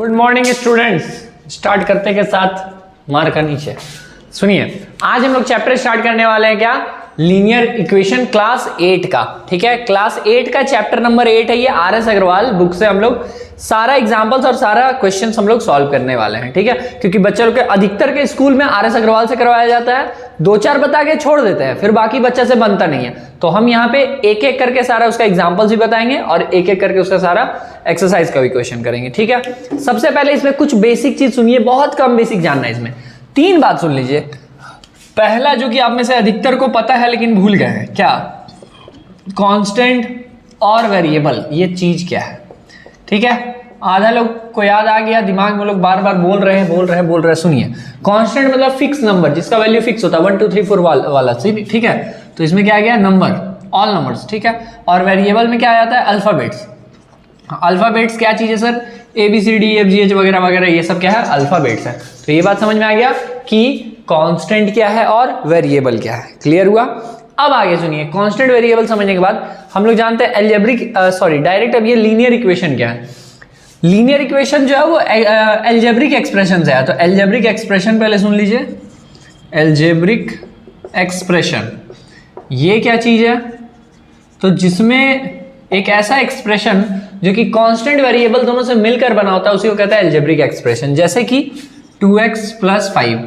Good morning students. Start करते के साथ मार का नीचे सुनिए, आज हम लोग चैप्टर स्टार्ट करने वाले हैं क्या, लीनियर इक्वेशन क्लास 8 का। ठीक है, क्लास 8 का चैप्टर नंबर 8 है ये। आर.एस. अग्रवाल बुक से हम लोग सारा एग्जांपल्स और सारा क्वेश्चंस हम लोग सॉल्व करने वाले हैं। ठीक है, क्योंकि बच्चे लोग के अधिकतर के स्कूल में आर.एस. अग्रवाल से करवाया जाता है, 2-4 बता के छोड़ देते हैं, फिर बाकी बच्चे से बनता नहीं है। तो हम यहाँ पे एक एक करके सारा उसका एग्जाम्पल्स भी बताएंगे और एक एक करके उसका सारा एक्सरसाइज का भी क्वेश्चन करेंगे। ठीक है, सबसे पहले इसमें कुछ बेसिक चीज सुनिए, बहुत कम बेसिक जानना है इसमें। 3 बात सुन लीजिए। पहला जो कि आप में से अधिकतर को पता है लेकिन भूल गए हैं, क्या, कांस्टेंट और वेरिएबल, ये चीज क्या है। ठीक है, आधा लोग को याद आ गया, दिमाग में लोग बार बार बोल रहे हैं। सुनिए, कांस्टेंट मतलब फिक्स नंबर जिसका वैल्यू फिक्स होता है, 1 2 3 4 वाला। ठीक है, तो इसमें क्या आ गया, नंबर, ऑल नंबर्स। ठीक है, और वेरिएबल में क्या आ जाता है, अल्फाबेट्स। अल्फाबेट्स क्या चीज है सर, ABCDEFGH वगैरह वगैरह, ये सब क्या है, अल्फाबेट्स है। तो ये बात समझ में आ गया कि कांस्टेंट क्या है और वेरिएबल क्या है। क्लियर हुआ। अब आगे सुनिए, कांस्टेंट वेरिएबल समझने के बाद हम लोग जानते हैं डायरेक्ट अब ये लीनियर इक्वेशन क्या है। लीनियर इक्वेशन जो है वो एल्जेब्रिक एक्सप्रेशन से है। तो एल्जेब्रिक एक्सप्रेशन पहले सुन लीजिए, एल्जेब्रिक एक्सप्रेशन ये क्या चीज है, तो जिसमें एक ऐसा एक्सप्रेशन जो कि कांस्टेंट वेरिएबल दोनों से मिलकर बना होता है, उसी को कहता है एल्जेब्रिक एक्सप्रेशन। जैसे कि 2x + 5,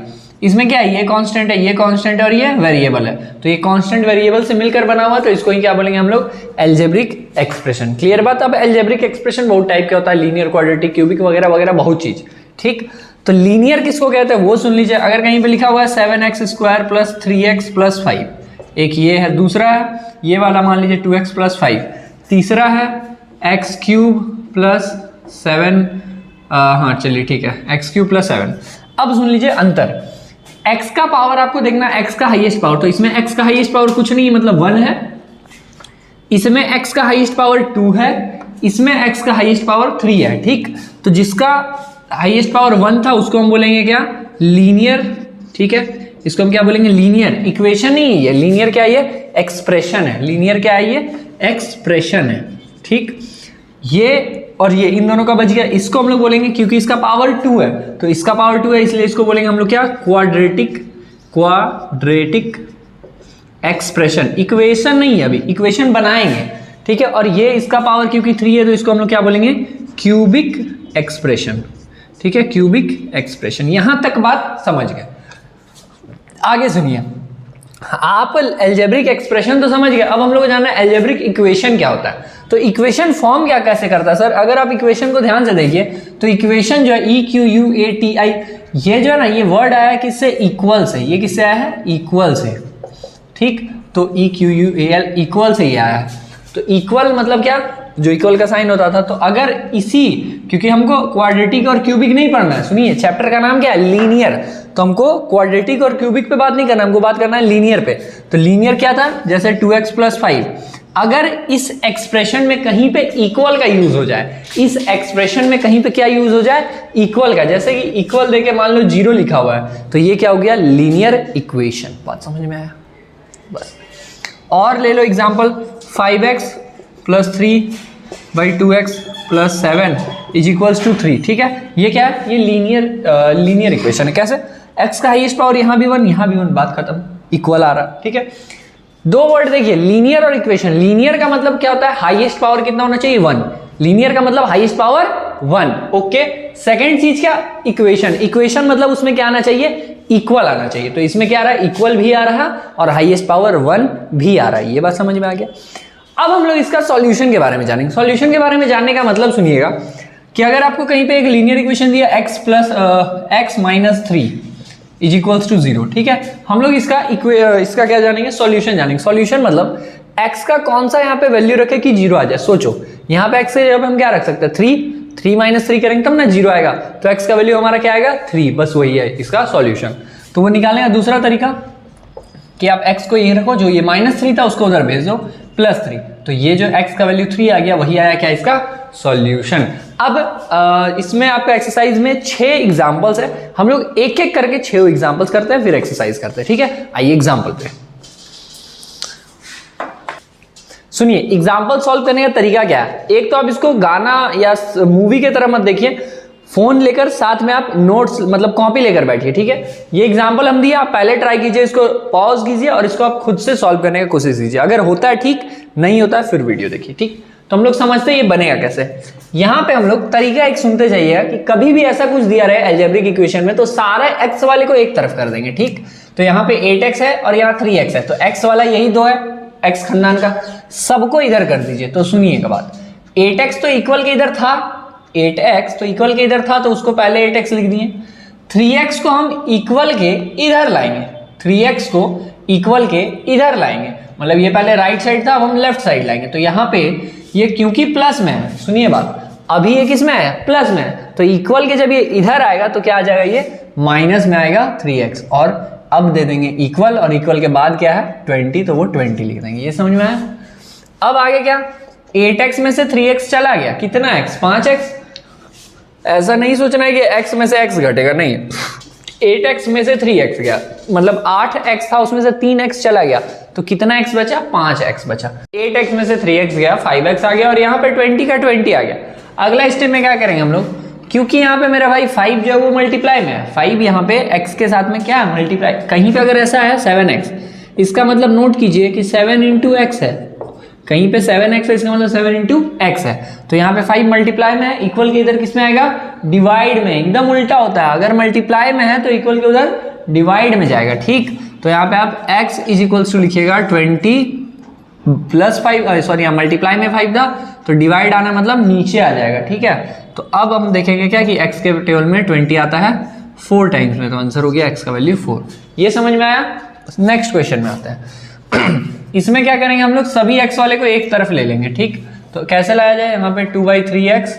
इसमें क्या है, ये कांस्टेंट है, ये कांस्टेंट है और ये वेरिएबल है। तो ये कांस्टेंट वेरिएबल से मिलकर बना हुआ, तो इसको ही क्या बोलेंगे हम लोग, एल्जेब्रिक एक्सप्रेशन। क्लियर बात। अब एल्जेब्रिक एक्सप्रेशन बहुत टाइप का होता है, लीनियर, क्वाड्रेटिक, क्यूबिक वगैरह वगैरह, बहुत चीज। ठीक, तो लीनियर किसको कहते हैं वो सुन लीजिए। अगर कहीं पे लिखा हुआ है 7x² + 3x + 5, एक ये है, दूसरा है ये वाला मान लीजिए 2x + 5, तीसरा है x³ + 7, हाँ चलिए ठीक है, x³ + 7। अब सुन लीजिए अंतर, x का पावर आपको देखना, x का हाईएस्ट पावर, तो इसमें x का हाईएस्ट पावर कुछ नहीं मतलब 1 है, इसमें x का हाईएस्ट पावर 2 है, इसमें x का हाईएस्ट पावर 3 है। ठीक, तो जिसका हाईएस्ट पावर 1 था उसको हम बोलेंगे क्या, लीनियर। ठीक है, इसको हम क्या बोलेंगे, लीनियर। इक्वेशन नहीं है ये, लीनियर क्या है, ये एक्सप्रेशन है। लीनियर क्या है, ये एक्सप्रेशन है। ठीक, ये और ये इन दोनों का बच गया, इसको हम लोग बोलेंगे, क्योंकि इसका पावर 2 है, तो इसका पावर 2 है इसलिए इसको बोलेंगे हम लोग क्या, क्वाड्रेटिक एक्सप्रेशन। इक्वेशन नहीं है, अभी इक्वेशन बनाएंगे। ठीक है, और ये इसका पावर क्योंकि 3 है तो इसको हम लोग क्या बोलेंगे, क्यूबिक एक्सप्रेशन। ठीक है, क्यूबिक एक्सप्रेशन। यहां तक बात समझ गए। आगे सुनिए, आप एल्जेब्रिक एक्सप्रेशन तो समझ गए, अब हम लोग जानना है एल्जेब्रिक इक्वेशन क्या होता है। तो इक्वेशन फॉर्म क्या कैसे करता है सर, अगर आप इक्वेशन को ध्यान से देखिए तो इक्वेशन जो है EQUATI, ये जो है ना, ये वर्ड आया है किससे, इक्वल से। ये किससे आया है, इक्वल से। ठीक, तो EQUAL इक्वल से ही आया है। तो इक्वल मतलब क्या, जो इक्वल का साइन होता था। तो अगर इसी, क्योंकि हमको क्वाड्रेटिक और क्यूबिक नहीं पढ़ना है, सुनिए चैप्टर का नाम क्या है, लीनियर, तो हमको क्वाड्रेटिक और क्यूबिक पे बात नहीं करना, हमको बात करना है लीनियर पे। तो लीनियर क्या था, जैसे 2x + 5, अगर इस एक्सप्रेशन में कहीं पे इक्वल का यूज हो जाए, इस एक्सप्रेशन में कहीं पे क्या यूज हो जाए, इक्वल का, जैसे कि इक्वल देके मान लो 0 लिखा हुआ है, तो ये क्या हो गया, लीनियर इक्वेशन। बात समझ में आया, बस। और ले लो एग्जांपल, 5x + 3/2x + 7 = 3। ठीक है, ये क्या है, ये लीनियर इक्वेशन है। कैसे, x का हाईएस्ट पावर यहाँ भी 1, यहाँ भी 1, बात खत्म, इक्वल आ रहा। ठीक है, 2 वर्ड देखिए, लीनियर और इक्वेशन। लीनियर का मतलब क्या होता है, हाईएस्ट पावर कितना होना चाहिए, 1। लीनियर का मतलब हाईएस्ट पावर 1। ओके, सेकंड चीज क्या, इक्वेशन। इक्वेशन मतलब उसमें क्या आना चाहिए, इक्वल आना चाहिए। तो इसमें क्या आ रहा है, इक्वल भी आ रहा और हाईएस्ट पावर 1 भी आ रहा है। ये बात समझ में आ गया। अब हम लोग इसका सॉल्यूशन के बारे में जानेंगे। सॉल्यूशन के बारे में जानने का मतलब सुनिएगा कि अगर आपको कहीं पे एक लीनियर इक्वेशन दिया, x - 3 = 0। ठीक है, हम लोग इसका क्या जानेंगे, सॉल्यूशन जानेंगे। सॉल्यूशन मतलब x का कौन सा यहाँ पे वैल्यू रखे कि 0 आ जाए। सोचो, यहाँ पे x से जब हम क्या रख सकते हैं, 3 - 3 करेंगे तब ना 0 आएगा, तो x का वैल्यू हमारा क्या आएगा, 3। बस वही है इसका सॉल्यूशन। तो वो निकालने का दूसरा तरीका कि आप x को यहीं रखो, जो ये -3 था उसको उधर भेज दो, +3, तो ये जो x का वैल्यू 3 आ गया, वही आया क्या, इसका सॉल्यूशन। अब इसमें आपका एक्सरसाइज में 6 एग्जांपल्स है, हम लोग एक एक करके 6 एग्जांपल्स करते हैं, फिर एक्सरसाइज करते हैं। ठीक है, आइए एग्जांपल पे। सुनिए, एग्जाम्पल सॉल्व करने का तरीका क्या है। एक तो आप इसको गाना या मूवी के तरह मत देखिए, फोन लेकर साथ में आप नोट्स मतलब कॉपी लेकर बैठिए, ठीक है। ये एग्जांपल हम दिया, आप पहले ट्राई कीजिए, इसको पॉज कीजिए और इसको आप खुद से सॉल्व करने की कोशिश कीजिए। अगर होता है ठीक, नहीं होता है फिर वीडियो देखिए, ठीक। तो हम लोग समझते हैं ये बनेगा कैसे। यहाँ पे हम लोग तरीका एक सुनते जाइएगा कि कभी भी ऐसा कुछ दिया रहे अलजेब्रिक इक्वेशन में तो सारे x वाले को एक तरफ कर देंगे, ठीक। तो यहाँ पे 8x है और यहाँ 3x है, तो x वाला यही दो है, x खानदान का, सबको इधर कर दीजिए। तो सुनिएगा बात, 8x तो इक्वल के इधर था, 8x तो इक्वल के इधर था तो उसको पहले 8x लिख दिए। 3x को हम इक्वल के इधर लाएंगे, 3x को इक्वल के इधर लाएंगे, मतलब ये पहले राइट साइड था, अब हम लेफ्ट साइड लाएंगे। तो यहाँ पे ये क्योंकि प्लस में है, सुनिए बात, अभी ये किस में है, प्लस में है, तो इक्वल के जब ये इधर आएगा तो क्या आ जाएगा, ये माइनस में आएगा 3x, और अब दे देंगे इक्वल, और इक्वल के बाद क्या है 20, तो वो 20 लिख देंगे। ये समझ में आया। अब आगे क्या, 8x में से 3x चला गया, कितना x, 5x। ऐसा नहीं सोचना है कि x में से x घटेगा, नहीं, 8x में से 3x गया, मतलब 8x था उसमें से 3x चला गया, तो कितना x बचा, 5x बचा। 8x में से 3x गया, 5x आ गया, और यहाँ पे 20 का 20 आ गया। अगला स्टेप में क्या करेंगे हम लोग, क्योंकि यहाँ पे मेरा भाई 5 जो है वो मल्टीप्लाई में है, 5 यहाँ पे x के साथ में क्या है, मल्टीप्लाई। कहीं पे अगर ऐसा है 7x, इसका मतलब नोट कीजिए कि 7 इंटू x है, कहीं पे 7x है, इसका मतलब 7 इंटू x है। तो यहाँ पे 5 मल्टीप्लाई में है, इक्वल के इधर किस में आएगा, डिवाइड में। एकदम उल्टा होता है, अगर मल्टीप्लाई में है तो इक्वल के उधर डिवाइड में जाएगा, ठीक। तो यहाँ पे आप x इज इक्वल्स टू लिखिएगा 20 प्लस 5, सॉरी यहाँ मल्टीप्लाई में 5 था तो डिवाइड आना मतलब नीचे आ जाएगा, ठीक है। तो अब हम देखेंगे क्या कि x के टेबल में 20 आता है 4 टाइम्स में, तो आंसर हो गया x का वैल्यू 4। ये समझ में आया। नेक्स्ट क्वेश्चन में आते हैं। इसमें क्या करेंगे हम लोग, सभी x वाले को एक तरफ ले लेंगे, ठीक। तो कैसे लाया जाए, यहाँ पे 2/3x,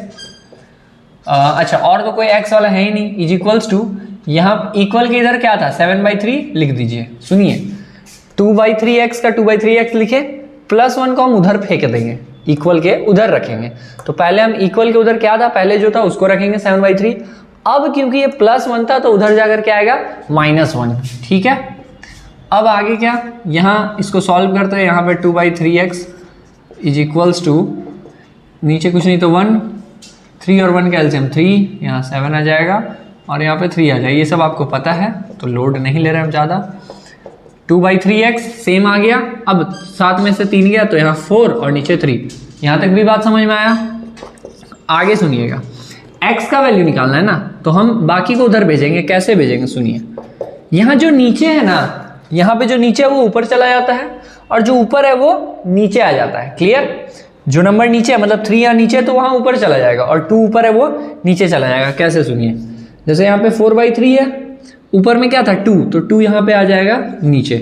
अच्छा और तो कोई x वाला है ही नहीं, इज इक्वल्स टू, यहाँ इक्वल के इधर क्या था 7/3 लिख दीजिए। सुनिए 2/3x का 2/3x लिखे, +1 को हम उधर फेंक देंगे, इक्वल के उधर रखेंगे। तो पहले हम इक्वल के उधर क्या था, पहले जो था उसको रखेंगे 7/3। अब क्योंकि ये +1 था तो उधर जाकर क्या आएगा, -1, ठीक है। अब आगे क्या, यहाँ इसको सॉल्व करते हैं। यहाँ पे 2/3x इज इक्वल्स टू, नीचे कुछ नहीं तो 1, 3 और 1 का एलसीएम 3, यहाँ 7 आ जाएगा और यहाँ पे 3 आ जाएगा। ये सब आपको पता है तो लोड नहीं ले रहे हम ज़्यादा। 2/3x सेम आ गया, अब 7 में से 3 गया तो यहाँ 4 और नीचे 3। यहाँ तक भी बात समझ में आया। आगे सुनिएगा, x का वैल्यू निकालना है ना, तो हम बाकी को उधर भेजेंगे। कैसे भेजेंगे सुनिए, यहाँ जो नीचे है ना, यहाँ पे जो नीचे है वो ऊपर चला जाता है और जो ऊपर है वो नीचे आ जाता है। क्लियर, जो नंबर नीचे है मतलब 3 यहाँ नीचे है तो वहाँ ऊपर चला जाएगा, और 2 ऊपर है वो नीचे चला जाएगा। कैसे सुनिए, जैसे यहाँ पे 4/3 है, ऊपर में क्या था 2, तो 2 यहाँ पे आ जाएगा नीचे,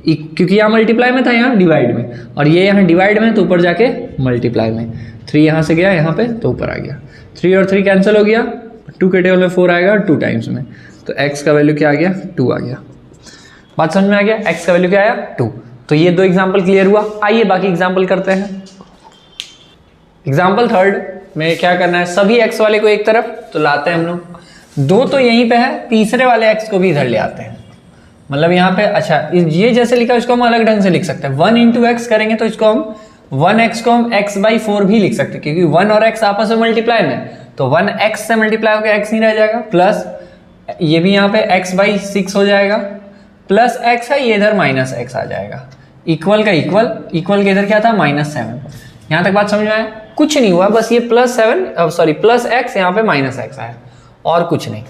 क्योंकि यहाँ मल्टीप्लाई में था, यहाँ डिवाइड में, और ये यहाँ डिवाइड में तो ऊपर जाके मल्टीप्लाई में। 3 यहाँ से गया यहाँ पे तो ऊपर आ गया, 3 और 3 कैंसिल हो गया, 2 के टेबल में 4 आएगा 2 टाइम्स में, तो x का वैल्यू क्या आ गया, 2 आ गया। बात समझ में आ गया, x का वैल्यू क्या आया 2। तो ये 2 एग्जाम्पल क्लियर हुआ। आइए बाकी एग्जाम्पल करते हैं। एग्जाम्पल 3 में क्या करना है, सभी x वाले को एक तरफ तो लाते हैं हम लोग, 2 तो यहीं पे है, तीसरे वाले x को भी इधर ले आते हैं। मतलब यहाँ पे अच्छा ये जैसे लिखा इसको हम अलग ढंग से लिख सकते हैं, 1 इंटू एक्स करेंगे तो इसको हम 1x को हम x/4 भी लिख सकते हैं, क्योंकि 1 और x आपस में मल्टीप्लाई में, तो 1x से मल्टीप्लाई होकर x नहीं रह जाएगा, प्लस ये भी यहाँ पे x/6 हो जाएगा, प्लस x है, ये इधर -x आ जाएगा, इक्वल का इक्वल, इक्वल के इधर क्या था -7। यहाँ तक बात समझ में आया, कुछ नहीं हुआ, बस ये प्लस x यहाँ पे -x आया, और कुछ नहीं।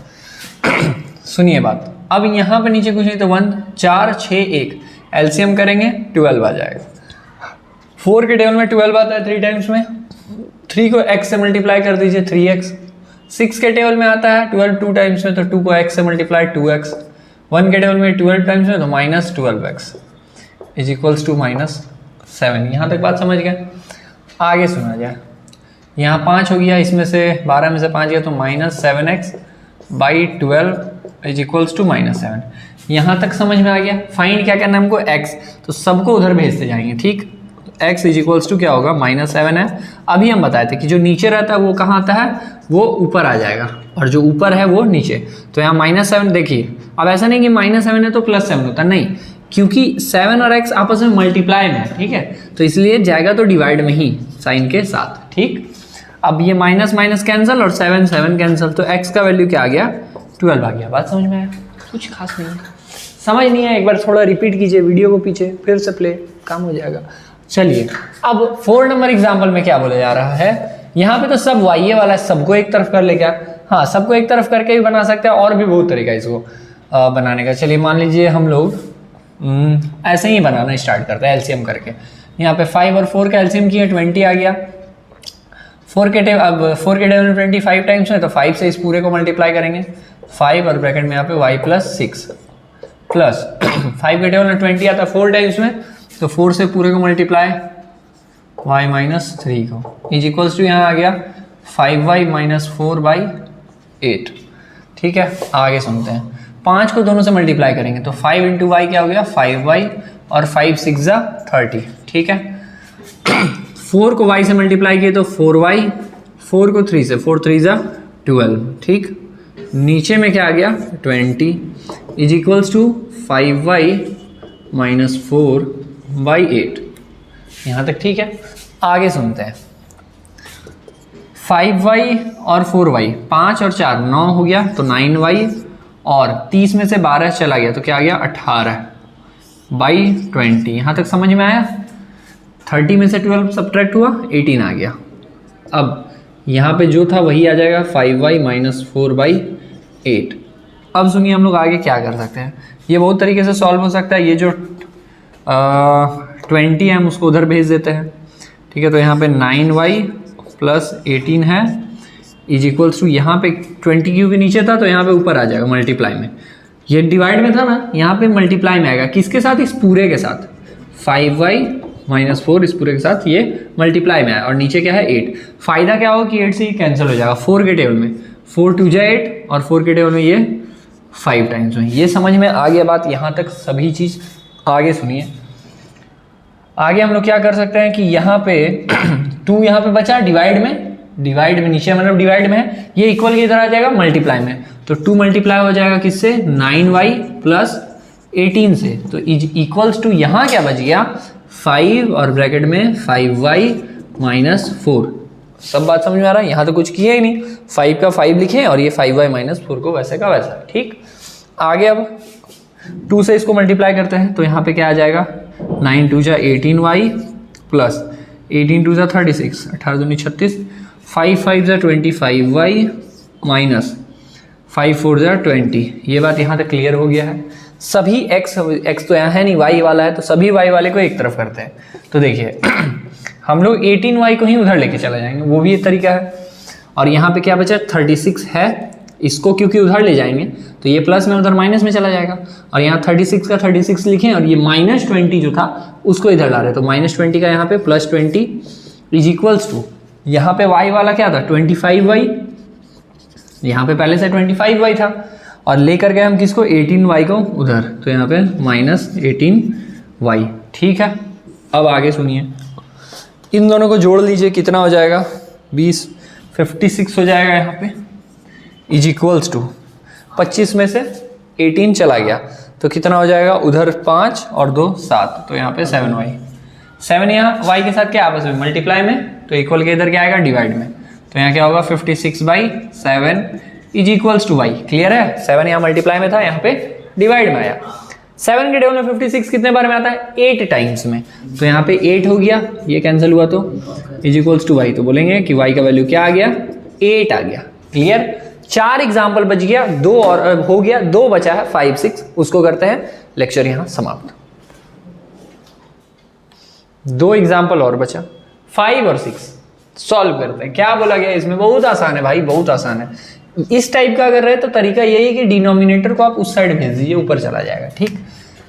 सुनिए बात, अब यहाँ पे नीचे कुछ नहीं तो 1, 4, 6, 1 एलसीएम करेंगे 12 आ जाएगा। 4 के टेबल में 12 आता है 3 टाइम्स में, 3 को x से मल्टीप्लाई कर दीजिए 3x, 6 के टेबल में आता है 12 2 टाइम्स में, तो 2 को x से मल्टीप्लाई 2x, 1 के टेबल में 12 टाइम्स में तो -12x इज इक्वल्स टू -7। यहाँ तक बात समझ गए। आगे सुना जाए, यहाँ 5 हो गया, इसमें से 12 में से 5 गया तो -7x/12 इज इक्वल्स टू -7। यहाँ तक समझ में आ गया। फाइंड क्या करना है हमको, x, तो सबको उधर भेजते जाएंगे, ठीक। x इज इक्वल्स टू क्या होगा, -7 है। अभी हम बताए थे कि जो नीचे रहता है वो कहाँ आता है, वो ऊपर आ जाएगा, और जो ऊपर है वो नीचे। तो यहाँ -7 देखिए, अब ऐसा नहीं कि -7 है तो +7 होता, नहीं, क्योंकि 7 और x आपस में मल्टीप्लाई में है, ठीक है, तो इसलिए जाएगा तो डिवाइड में ही साइन के साथ, ठीक। अब ये माइनस माइनस कैंसिल और 7 7 कैंसिल, तो x का वैल्यू क्या आ गया 12 आ गया। बात समझ में आया? कुछ खास नहीं है, समझ नहीं है एक बार थोड़ा रिपीट कीजिए वीडियो को, पीछे फिर से प्ले, काम हो जाएगा। चलिए अब 4 नंबर एग्जाम्पल में क्या बोला जा रहा है, यहाँ पे तो सब y वाला है, सबको एक तरफ कर ले क्या? हाँ, सबको एक तरफ करके भी बना सकते हैं, और भी बहुत तरीका है इसको बनाने का। चलिए मान लीजिए हम लोग ऐसे ही बनाना स्टार्ट करते हैं एलसीएम करके। यहाँ पे 5 और 4 का एलसीएम किया 20 आ गया। 4 के टेबल में 25 टाइम्स है, तो 5 से इस पूरे को मल्टीप्लाई करेंगे 5 और ब्रैकेट में यहाँ पे y प्लस 6 प्लस 5 के टेबल में 20 आता है 4 टाइम्स में, तो 4 से पूरे को मल्टीप्लाई y माइनस 3 को इज इक्वल्स टू यहाँ आ गया 5y माइनस 4/8। ठीक है, आगे सुनते हैं। 5 को दोनों से मल्टीप्लाई करेंगे तो 5 इंटू वाई क्या हो गया 5y और 5 6 30। ठीक है, 4 को y से मल्टीप्लाई किए तो 4y, 4 को 3 से 4 3 12। ठीक, नीचे में क्या आ गया 20 is equals to 5y minus 4/8। यहाँ तक ठीक है। आगे सुनते हैं। 5y और 4y, 5 और 4 9 हो गया, तो 9y और 30 में से 12 चला गया तो क्या आ गया 18/20। यहाँ तक समझ में आया? 30 में से 12 सब्ट्रैक्ट हुआ 18 आ गया। अब यहाँ पे जो था वही आ जाएगा 5y माइनस 4/8। अब सुनिए हम लोग आगे क्या कर सकते हैं, ये बहुत तरीके से सॉल्व हो सकता है। ये जो 20 है हम उसको उधर भेज देते हैं। ठीक है, तो यहाँ पे 9y प्लस 18 है इज इक्वल्स टू, यहाँ पे 20 क्यू के नीचे था तो यहाँ पे ऊपर आ जाएगा मल्टीप्लाई में। ये डिवाइड में था ना, यहाँ पे मल्टीप्लाई में आएगा किसके साथ? इस पूरे के साथ। 5y माइनस 4 इस पूरे के साथ ये मल्टीप्लाई में आया, और नीचे क्या है 8। फायदा क्या होगा कि 8 से ही कैंसिल हो जाएगा 4 के टेबल में, 4 2 8 और 4 के टेबल में ये 5 टाइम्स में। ये समझ में आ गया बात यहाँ तक सभी चीज़। आगे सुनिए, आगे हम लोग क्या कर सकते हैं कि यहाँ पे 2 यहाँ पे बचा डिवाइड में नीचे मतलब डिवाइड में है, ये इक्वल की तरह आ जाएगा मल्टीप्लाई में, तो 2 मल्टीप्लाई हो जाएगा किससे 9y प्लस 18 से, तो इज इक्वल्स टू यहाँ क्या बच गया 5 और ब्रैकेट में 5y माइनस 4। सब बात समझ में आ रहा है? यहाँ तो कुछ किया ही नहीं, 5 का 5 लिखे और ये 5y माइनस 4 को वैसे का वैसा। ठीक, आगे अब 2 से इसको मल्टीप्लाई करते हैं तो यहाँ पे क्या आ जाएगा 9 2 18y प्लस 18 2 36, 18 दूनी 36, 5 5 25y माइनस 5 4 20। ये बात यहाँ तक क्लियर हो गया है। सभी x तो यहाँ है नहीं, y वाला है, तो सभी y वाले को एक तरफ करते हैं। तो देखिए हम लोग 18y को ही उधर लेके चले जाएंगे, वो भी एक तरीका है। और यहाँ पे क्या बचा 36 है, इसको क्योंकि उधर ले जाएंगे तो ये प्लस में उधर माइनस में चला जाएगा, और यहाँ 36 का 36 लिखें और ये माइनस 20 जो था उसको इधर ला रहे, तो माइनस 20 का यहाँ पे प्लस 20 इज इक्वल्स टू, यहाँ पे y वाला क्या था 25y, यहाँ पे पहले से 25y था, और लेकर गए हम किसको 18y को उधर, तो यहाँ पे माइनस 18y। ठीक है, अब आगे सुनिए, इन दोनों को जोड़ लीजिए, कितना हो जाएगा 20, 56 हो जाएगा यहाँ पे इज इक्वल्स टू 25 में से 18 चला गया तो कितना हो जाएगा उधर 5 और 2 7, तो यहाँ पे 7y। 7 यहाँ y के साथ क्या आपस में मल्टीप्लाई में, तो इक्वल के इधर क्या आएगा डिवाइड में, तो यहाँ क्या होगा 56/7 is equals to y। Clear है? 7 यहाँ मल्टीप्लाई में था, यहाँ पे डिवाइड में आया। 7 के टेबल में 56 कितने बार में आता है 8 टाइम्स में, तो यहाँ पे 8 हो गया, ये कैंसिल हुआ तो इज इक्वल्स टू y, तो बोलेंगे कि y का वैल्यू क्या आ गया 8 आ गया। क्लियर? 4 एग्जाम्पल बच गया, 2 और हो गया, 2 बचा है 5 6, उसको करते हैं लेक्चर यहाँ समाप्त। 2 एग्जाम्पल और बचा 5 और 6 सॉल्व करते हैं। क्या बोला गया इसमें? बहुत आसान है भाई, बहुत आसान है। इस टाइप का अगर रहे तो तरीका यही है कि डिनोमिनेटर को आप उस साइड भेज दीजिए, ऊपर चला जाएगा। ठीक,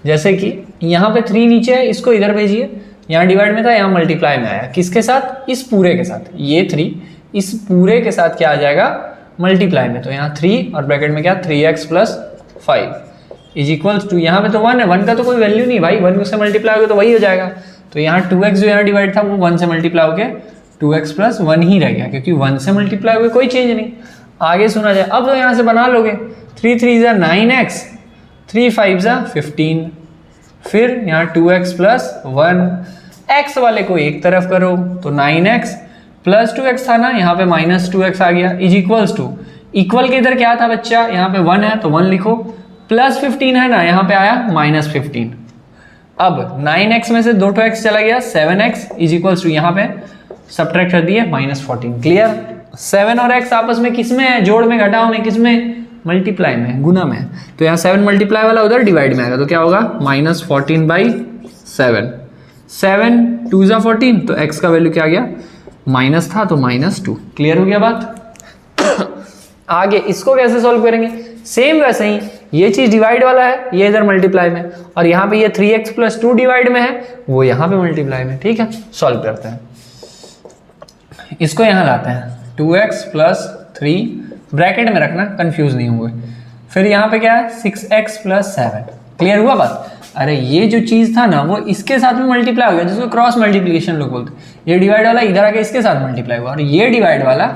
जैसे कि यहाँ पे 3 नीचे है, इसको इधर भेजिए, यहाँ डिवाइड में था, यहाँ मल्टीप्लाई में आया, किसके साथ? इस पूरे के साथ। ये 3 इस पूरे के साथ क्या आ जाएगा मल्टीप्लाई में, तो यहाँ 3 और ब्रैकेट में क्या 3x plus 5 is equals to, यहाँ पे तो 1 है, 1 का तो कोई वैल्यू नहीं भाई, 1 से मल्टीप्लाई होगा तो वही हो जाएगा, तो यहाँ 2x जो यहाँ डिवाइड था वो 1 से मल्टीप्लाई हो गया, 2x प्लस 1 ही रह गया, क्योंकि 1 से मल्टीप्लाई हो गया, कोई चेंज नहीं। आगे सुना जाए, अब तो यहाँ से बना लोगे, 3 3 9x, 3 5 15, फिर यहाँ 2x प्लस 1, x वाले को एक तरफ करो तो 9x, प्लस 2x था ना, यहाँ पे माइनस 2x आ गया, इज इक्वल्स टू, इक्वल के इधर क्या था बच्चा, यहाँ पे 1 है तो 1 लिखो, प्लस 15 है ना, यहाँ पे आया माइनस 15। अब 9x में से 2x चला गया, 7x इज इक्वल्स टू, यहाँ पे सब्ट्रैक्ट कर दिए माइनस 14। क्लियर? 7 और x आपस में किस में है, जोड़ में, घटाव में, किस में, मल्टीप्लाई में, गुना में। तो यहाँ 7 मल्टीप्लाई वाला उधर डिवाइड में आएगा, तो क्या होगा माइनस 14/7। 7 2 ज़ा 14, तो x का वैल्यू क्या आ गया, माइनस था तो -2। क्लियर हो गया बात? आगे इसको कैसे सॉल्व करेंगे, सेम वैसे ही, ये चीज डिवाइड वाला है, ये इधर मल्टीप्लाई में, और यहाँ पे ये 3x + 2 डिवाइड में है, वो यहाँ पे मल्टीप्लाई में। ठीक है, सॉल्व करते हैं, इसको यहाँ लाते हैं, 2x + 3 ब्रैकेट में रखना, कंफ्यूज नहीं होंगे। फिर यहाँ पे क्या है, 6x + 7। क्लियर हुआ बात? अरे ये जो चीज था ना, वो इसके साथ में मल्टीप्लाई हो गया, जिसको क्रॉस मल्टीप्लिकेशन लोग बोलते हैं। ये डिवाइड वाला इधर आके इसके साथ मल्टीप्लाई हुआ, और ये डिवाइड वाला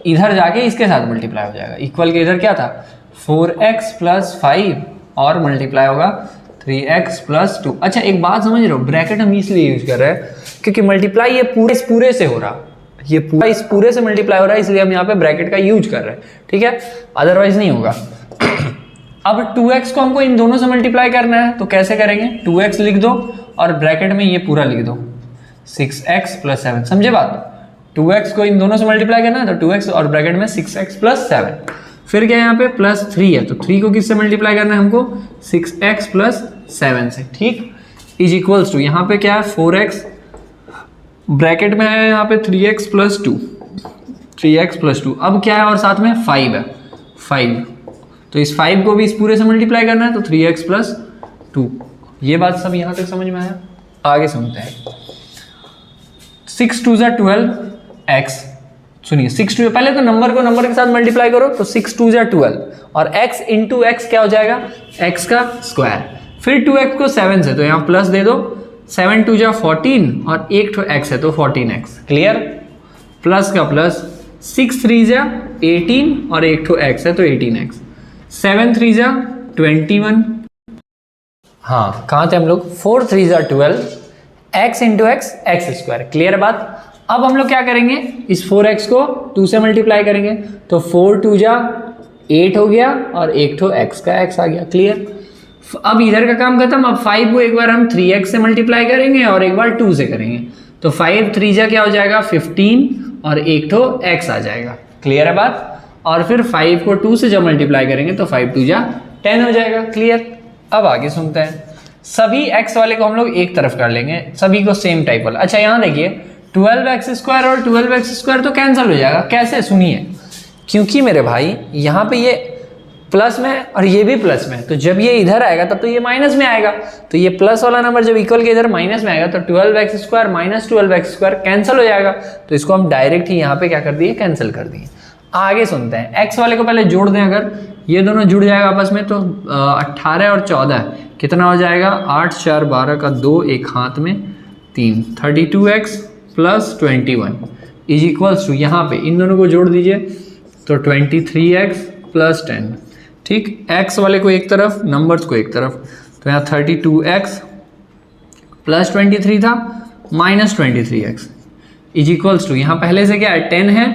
इधर जाके इसके साथ मल्टीप्लाई हो जाएगा। इक्वल के इधर क्या था, 4x + 5 और मल्टीप्लाई होगा 3x + 2। अच्छा एक बात समझ रहे हो, ब्रैकेट हम इसलिए यूज कर रहे हैं क्योंकि मल्टीप्लाई ये पूरे से हो रहा, ये पूरा इस पूरे से मल्टीप्लाई हो रहा है, इसलिए हम यहाँ पे ब्रैकेट का यूज कर रहे हैं। ठीक है, अदरवाइज नहीं होगा। अब 2x को हमको इन दोनों से मल्टीप्लाई करना है, तो कैसे करेंगे, 2x लिख दो और ब्रैकेट में ये पूरा लिख दो 6x + 7। समझे बात? 2x को इन दोनों से मल्टीप्लाई करना है, तो 2x और ब्रैकेट में 6x + 7। फिर क्या यहाँ पे +3 है, तो 3 को किससे मल्टीप्लाई करना है हमको, 6x + 7 से। ठीक, इज इक्वल्स टू, यहाँ पे क्या है 4x, ब्रैकेट में है यहाँ पे 3x + 2, 3x + 2। अब क्या है, और साथ में 5 है, 5, तो इस 5 को भी इस पूरे से मल्टीप्लाई करना है, तो 3x + 2। ये बात सब यहाँ तक समझ में आया? आगे सुनते हैं। 6 2 ज़ा 12 x, सुनिए 6 2, पहले तो नंबर को नंबर के साथ मल्टीप्लाई करो, तो 6 2 ज़ा 12 और x × x क्या हो जाएगा, x का स्क्वायर। फिर 2x को 7 से, तो यहाँ प्लस दे दो, 7 2 ज़ा 14 और एक तो x है तो 14x। क्लियर? प्लस का प्लस, 6 3 ज़ा 18 और एक तो x है तो 18x, 7 3 ज़ा 21। हाँ कहाँ थे हम लोग, 4 3 ज़ा 12, x × x, x square. Clear बात? अब हम लोग क्या करेंगे, इस 4x को 2 से मल्टीप्लाई करेंगे, तो 4 2 ज़ा 8 हो गया और एक तो x का x आ गया। क्लियर? अब इधर का काम खत्म। अब 5 को एक बार हम 3x से मल्टीप्लाई करेंगे और एक बार 2 से करेंगे, तो 5 3 ज़ा क्या हो जाएगा 15 और एक तो x आ जाएगा। क्लियर है बात? और फिर 5 को 2 से जब मल्टीप्लाई करेंगे तो 5 2 ज़ा 10 हो जाएगा। क्लियर? अब आगे सुनते हैं। सभी x वाले को हम लोग एक तरफ कर लेंगे, सभी को सेम टाइप वाला। अच्छा यहाँ देखिए 12x² और 12x² तो कैंसिल हो जाएगा। कैसे, सुनिए, क्योंकि मेरे भाई यहाँ पे ये प्लस में और ये भी प्लस में, तो जब ये इधर आएगा तब तो ये माइनस में आएगा, तो ये प्लस वाला नंबर जब इक्वल के इधर माइनस में आएगा तो 12x² - 12x² कैंसिल हो जाएगा। तो इसको हम डायरेक्ट ही यहाँ पे क्या कर दिए, कैंसिल कर दिए। आगे सुनते हैं। x वाले को पहले जोड़ दें, अगर ये दोनों जुड़ जाएगा आपस में तो 18 और 14 कितना हो जाएगा, 8 4 12 का 2, एक हाथ में 3, 32x + 21 इज इक्वल्स टू, यहाँ पे इन दोनों को जोड़ दीजिए तो 23x + 10। ठीक, x वाले को एक तरफ, नंबर्स को एक तरफ, तो यहाँ 32x + 23 था -23x इज इक्वल्स टू, यहाँ पहले से क्या है 10 है,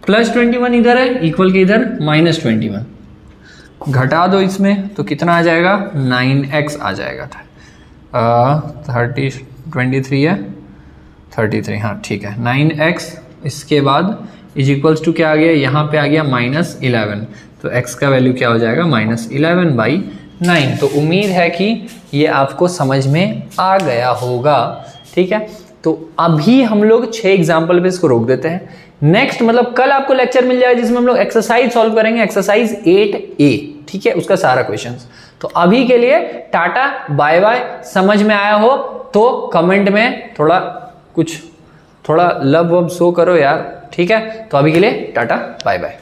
+21 इधर है, इक्वल के इधर -21, घटा दो इसमें तो कितना आ जाएगा, 9x आ जाएगा। 23 है 33, हाँ ठीक है 9x। इसके बाद इज इक्वल्स टू क्या आ गया, यहाँ पे आ गया -11, तो x का वैल्यू क्या हो जाएगा -11/9। तो उम्मीद है कि ये आपको समझ में आ गया होगा। ठीक है, तो अभी हम लोग 6 एग्जाम्पल पे इसको रोक देते हैं। नेक्स्ट मतलब कल आपको लेक्चर मिल जाएगा जिसमें हम लोग एक्सरसाइज सॉल्व करेंगे, एक्सरसाइज 8A। ठीक है, उसका सारा क्वेश्चंस। तो अभी के लिए टाटा बाय बाय। समझ में आया हो तो कमेंट में थोड़ा लव वव शो करो यार। ठीक है, तो अभी के लिए टाटा बाय बाय।